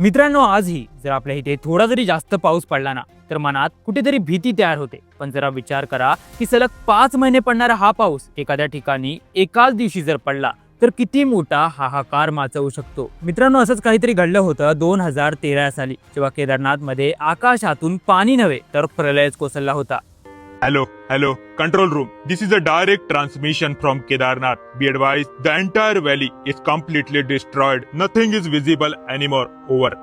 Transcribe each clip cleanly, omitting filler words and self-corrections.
मित्रांनो, आजही जर आपल्या इथे थोडा जरी जास्त पाऊस पडला ना, तर मनात कुठेतरी भीती तयार होते. पण जरा विचार करा की सलग 5 महिने पडणारा हा पाऊस एखाद्या ठिकाणी एकाच दिवशी जर पडला तर किती मोठा हाहाकार माचवू शकतो. मित्रांनो, असंच काहीतरी घडलं होतं 2013 साली, जेव्हा केदारनाथ मध्ये आकाशातून पाणी नव्हे तर प्रलयच कोसळला होता. Hello, control room. This is a direct transmission from Kedarnath. Be advised, the entire valley is completely destroyed. Nothing is visible anymore. Over.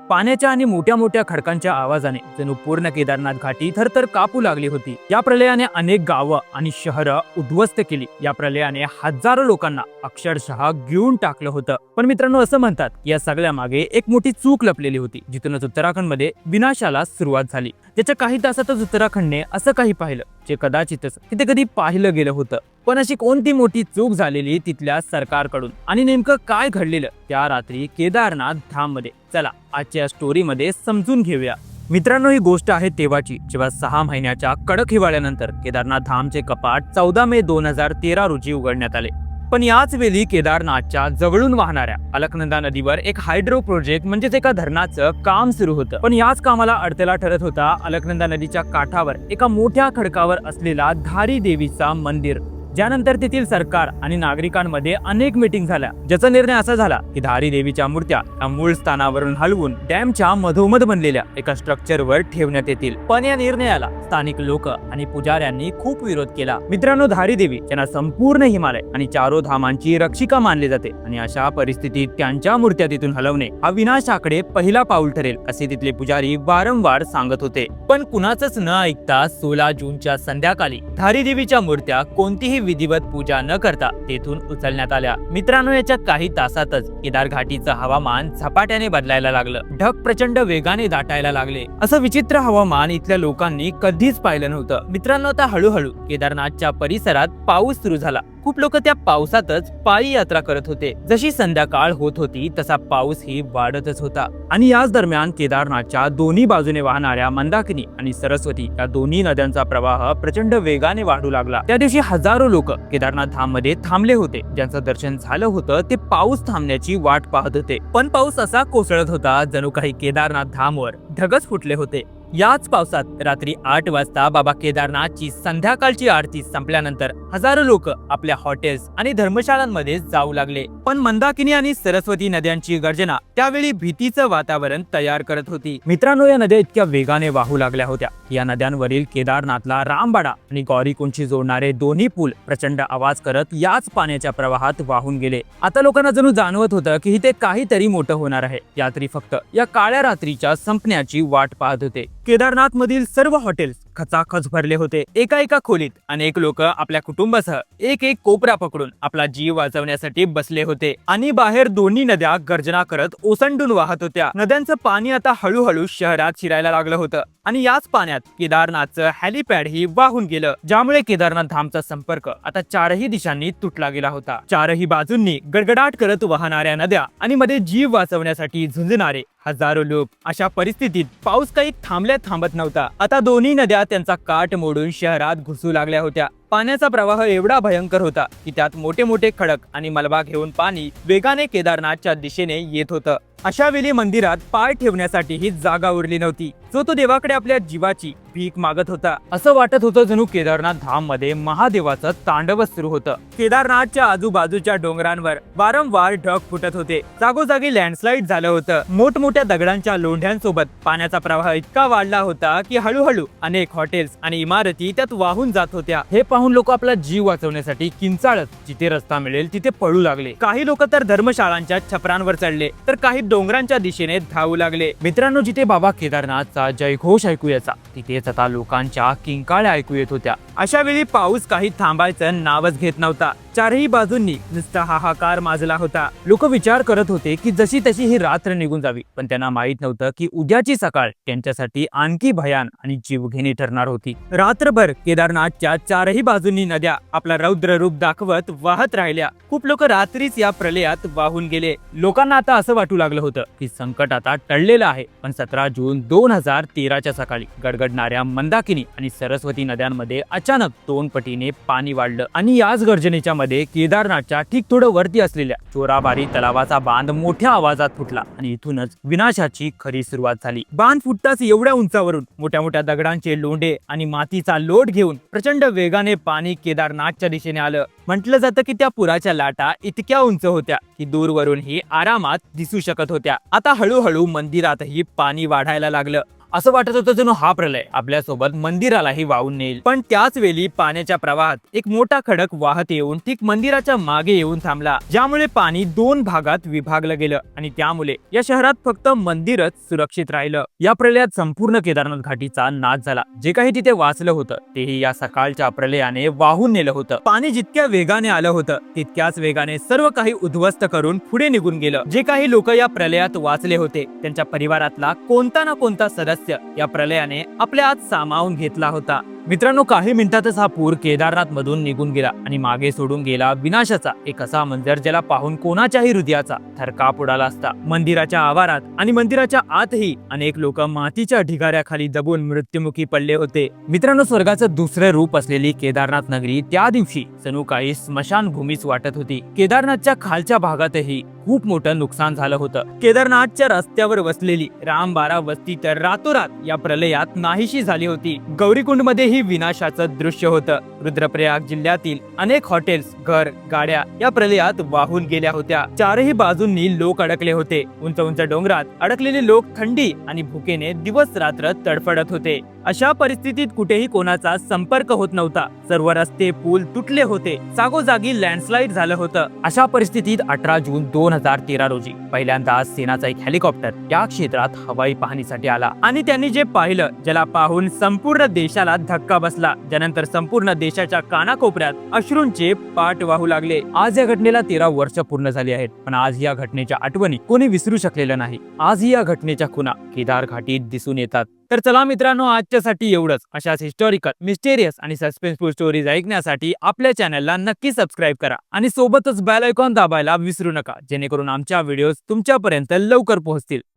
पाण्याच्या आणि मोठ्या मोठ्या खडकांच्या आवाजाने जणू पूर्ण केदारनाथ घाटी थरथर कापू लागली होती. या प्रलयाने अनेक गावं आणि शहरं उद्ध्वस्त केली. या प्रलयाने हजारो लोकांना अक्षरशः गिळून टाकलं होतं. पण मित्रांनो, असं म्हणतात की या सगळ्या मागे एक मोठी चूक लपलेली होती, जिथूनच उत्तराखंडमध्ये विनाशाला सुरुवात झाली. त्याच्या काही तासातच उत्तराखंडने असं काही पाहिलं जे कदाचितच तिथे कधी पाहिलं गेलं होतं. पण अशी कोणती मोठी चूक झालेली तिथल्या सरकारकडून आणि नेमकं काय घडलेलं त्या रात्री केदारनाथ धाम मध्ये, चला आजच्या स्टोरीमध्ये समजून घेऊया. मित्रांनो, ही गोष्ट आहे तेव्हाची, जेव्हा 6 महिन्याच्या कडक हिवाळ्यानंतर केदारनाथ धामचे कपाट 14 मे 2013 रोजी उघडण्यात आले. पण याच वेळी केदारनाथच्या जवळून वाहणाऱ्या अलकनंदा नदीवर एक हायड्रो प्रोजेक्ट म्हणजेच एका धरणाचं काम सुरू होतं. पण याच कामाला अडथळा ठरत होता अलकनंदा नदीच्या काठावर एका मोठ्या खडकावर असलेला धारी देवीचा मंदिर. ज्यानंतर तेथील सरकार आणि नागरिकांमध्ये अनेक मीटिंग झाल्या, ज्याचा निर्णय असा झाला की धारी देवीच्या मूर्त्या या मूळ स्थानावरून हलवून डॅमच्या मधोमध बनलेल्या एका स्ट्रक्चरवर ठेवण्यात येतील. पण या निर्णयाला स्थानिक लोक आणि पुजाऱ्यांनी खूप विरोध केला. मित्रांनो, धारी देवी यांना संपूर्ण हिमालय आणि चारो धामांची रक्षिका मानले जाते आणि अशा परिस्थितीत त्यांच्या मूर्त्या तिथून हलवणे हा विनाशाकडे पहिला पाऊल ठरेल, असे तिथले पुजारी वारंवार सांगत होते. पण कुणाचंच न ऐकता 16 जूनच्या संध्याकाळी धारी देवीच्या मूर्त्या कोणतीही विधिवत पूजा न करता तेथून उचलण्यात आल्या. मित्रांनो, याच्या काही तासातच केदार घाटीचं हवामान झपाट्याने बदलायला लागलं. ढग प्रचंड वेगाने दाटायला लागले. असं विचित्र हवामान इथल्या लोकांनी कधीच पाहिलं नव्हतं. मित्रांनो, आता हळूहळू केदारनाथच्या परिसरात पाऊस सुरू झाला. खूप लोक त्या पावसातच पायी यात्रा करत होते. जशी संध्याकाळ होत होती तसा पाऊस ही वाढतच होता. आणि याच दरम्यान केदारनाथच्या दोन्ही बाजूने वाहणाऱ्या मंदाकिनी आणि सरस्वती या दोन्ही नद्यांचा प्रवाह प्रचंड वेगाने वाढू लागला. त्या दिवशी हजारो लोक केदारनाथ धाम मध्ये थांबले होते. ज्यांचं दर्शन झालं होतं ते पाऊस थांबण्याची वाट पाहत होते. पण पाऊस असा कोसळत होता जणू काही केदारनाथ धामवर ढगच फुटले होते. याच पावसात रात्री 8 वाजता बाबा केदारनाथची संध्याकाळची आरती संपल्यानंतर हजारो लोक आपल्या हॉटेल्स आणि धर्मशाळांमध्ये जाऊ लागले. पण मंदाकिनी आणि सरस्वती नद्यांची गर्जना त्यावेळी भीतीचं वातावरण तयार करत होती. मित्रांनो, या नद्या इतक्या वेगाने वाहू लागल्या होत्या. या नद्यांवरील केदारनाथला रामबाडा आणि गौरीकुंडशी जोडणारे दोन्ही पूल प्रचंड आवाज करत याच पाण्याच्या प्रवाहात वाहून गेले. आता लोकांना जणू जाणवत होतं की इथे काहीतरी मोठं होणार आहे. यात्री फक्त या काळ्या रात्रीच्या संपण्याची वाट पाहत होते. केदारनाथ मधील सर्व हॉटेल्स खचाखच भरले होते. एका खोलीत अनेक लोक आपल्या कुटुंबासह एक कोपरा पकडून आपला जीव वाचवण्यासाठी बसले होते. आणि बाहेर दोन्ही नद्या गर्जना करत ओसंडून वाहत होत्या. नद्यांचं पाणी आता हळूहळू शहरात शिरायला लागलं होतं. आणि याच पाण्यात केदारनाथचं हेलिपॅड ही वाहून गेलं, ज्यामुळे केदारनाथ धामचा संपर्क आता चारही दिशांनी तुटला गेला होता. चारही बाजूंनी गडगडाट करत वाहणाऱ्या नद्या आणि मध्ये जीव वाचवण्यासाठी झुंजणारे हजारो लोक. अशा परिस्थितीत पाऊस काही थांबत नव्हता. आता दोन्ही नद्या त्यांचा काठ मोडून शहरात घुसू लागल्या होत्या. पाण्याचा प्रवाह एवढा भयंकर होता की त्यात मोठे मोठे खडक आणि मलबा घेऊन पाणी वेगाने केदारनाथच्या दिशेने येत होतं. अशा वेळी मंदिरात पाय ठेवण्यासाठी ही जागा उरली नव्हती. जो तो देवाकडे आपल्या जीवाची भीक मागत होता. असं वाटत होतं जणू केदारनाथ धाम मध्ये महादेवाचं तांडव सुरू होतं. केदारनाथच्या आजूबाजूच्या डोंगरांवर वारंवार ढग फुटत होते. जागोजागी लँडस्लाइड झालं होतं. मोठमोठ्या दगडांच्या लोंढ्यांसोबत पाण्याचा प्रवाह इतका वाढला होता की हळूहळू अनेक हॉटेल्स आणि इमारती त्यात वाहून जात होत्या. हे पाहून लोक आपला जीव वाचवण्यासाठी किंचाळत जिथे रस्ता मिळेल तिथे पळू लागले. काही लोक तर धर्मशाळांच्या छपरांवर चढले, तर काही डोंगरांच्या दिशेने धावू लागले. मित्रांनो, जिथे बाबा केदारनाथचा जयघोष ऐकू यायचा तिथेच आता लोकांच्या किंकाळ्या ऐकू येत होत्या. अशा वेळी पाऊस काही थांबायचं नावच घेत नव्हता. चारही बाजूंनी नुसता हाहाकार माजला होता. लोक विचार करत होते की जशी तशी ही रात्र निघून जावी, पण त्यांना माहित नव्हतं की उद्याची सकाळ त्यांच्यासाठी आणखी भयान आणि जीवघेणी ठरणार होती. रात्रभर केदारनाथच्या चारही बाजूंनी नद्या आपला रौद्र रूप दाखवत वाहत राहिल्या. खूप लोक रात्रीच या प्रलयात वाहून गेले. लोकांना आता असं वाटू लागलं होतं की संकट आता टळलेलं आहे. पण 17 जून 2013च्या सकाळी गडगडणाऱ्या मंदाकिनी आणि सरस्वती नद्यांमध्ये अचानक 2 पटीने पाणी वाढलं. आणि याच गर्जनेच्या उत्तरेमध्ये केदारनाथच्या ठीक थोडं वरती असलेल्या चोराबारी तलावाचा बांध मोठ्या आवाजात फुटला आणि इथूनच विनाशाची खरी सुरुवात झाली. बांध फुटताच एवढ्या उंचावरून मोठ्या मोठ्या दगडांचे लोंढे आणि मातीचा लोट घेऊन प्रचंड वेगाने पाणी केदारनाथच्या दिशेने आलं. म्हटलं जातं की त्या पुराच्या लाटा इतक्या उंच होत्या की दूरवरूनही आरामात दिसू शकत होत्या. आता हळूहळू मंदिरातही पाणी वाढायला लागलं. असं वाटत होतं जणू हा प्रलय आपल्यासोबत मंदिरालाही वाहून नेईल. पण त्याच वेळी पाण्याच्या प्रवाहात एक मोठा खडक वाहत येऊन ठीक मंदिराच्या मागे येऊन थांबला, ज्यामुळे पाणी 2 भागात विभागलं गेलं आणि त्यामुळे या शहरात फक्त मंदिरच सुरक्षित राहिलं. या प्रलयात संपूर्ण केदारनाथ घाटीचा नाश झाला. जे काही तिथे वाचलं होतं तेही या सकाळच्या प्रलयाने वाहून नेलं होतं. पाणी जितक्या वेगाने आलं होतं तितक्याच वेगाने सर्व काही उद्ध्वस्त करून पुढे निघून गेलं. जे काही लोक या प्रलयात वाचले होते त्यांच्या परिवारातला कोणता ना कोणता सदस्य या प्रलयाने आपल्या आत सामावून घेतला होता. मित्रांनो, काही मिनिटातच हा पूर केदारनाथ मधून निघून गेला आणि मागे सोडून गेला विनाशाचा एक असा मंजर ज्याला पाहून कोणाच्याही हृदयाचा थरकाप उडाला असता. मंदिराच्या आवारात आणि मंदिराच्या आतही अनेक लोक मातीच्या ढिगाऱ्याखाली दबून मृत्युमुखी पडले होते. मित्रांनो, स्वर्गाचं दुसरे रूप असलेली केदारनाथ नगरी त्या दिवशी जणू काही स्मशानभूमीच वाटत होती. केदारनाथच्या खालच्या भागातही खूप मोठं नुकसान झालं होतं. केदारनाथच्या रस्त्यावर वसलेली रामबारा वस्ती तर रातोरात या प्रलयात नाहीशी झाली होती. गौरीकुंड मध्ये ही विनाशाचं दृश्य होतं. रुद्रप्रयाग जिल्ह्यातील अनेक हॉटेल्स, घर, गाड्या या प्रलयात वाहून गेल्या होत्या. चारही बाजूंनी लोक अडकले होते. उंच उंच डोंगरात अडकलेले लोक थंडी आणि भुकेने दिवस रात्र तडफडत होते. अशा परिस्थितीत कुठेही कोणाचा संपर्क होत नव्हता. सर्व रस्ते, पूल तुटले होते. जागोजागी लँडस्लाइड झालं होतं. अशा परिस्थितीत 18 जून 2013 रोजी पहिल्यांदा सेनाचा एक हेलिकॉप्टर या क्षेत्रात हवाई पाहणीसाठी आला आणि त्यांनी जे पाहिलं, ज्याला पाहून संपूर्ण देशाला धक्का बसला, ज्यानंतर संपूर्ण देशाच्या कानाकोपऱ्यात अश्रूंचे पाट वाहू लागले. आज या घटनेला 13 वर्ष पूर्ण झाली आहेत, पण आज या घटनेच्या आठवणी कोणी विसरू शकलेलं नाही. आजही या घटनेच्या खुणा केदार घाटीत दिसून येतात. तर चला मित्रांनो, आजच्यासाठी एवढंच. अशाच हिस्टॉरिकल, मिस्टेरियस आणि सस्पेन्सफुल स्टोरीज ऐकण्यासाठी आपल्या चॅनलला नक्की सबस्क्राईब करा आणि सोबतच बेल आयकॉन दाबायला विसरू नका, जेणेकरून आमच्या व्हिडिओज तुमच्यापर्यंत लवकर पोहोचतील.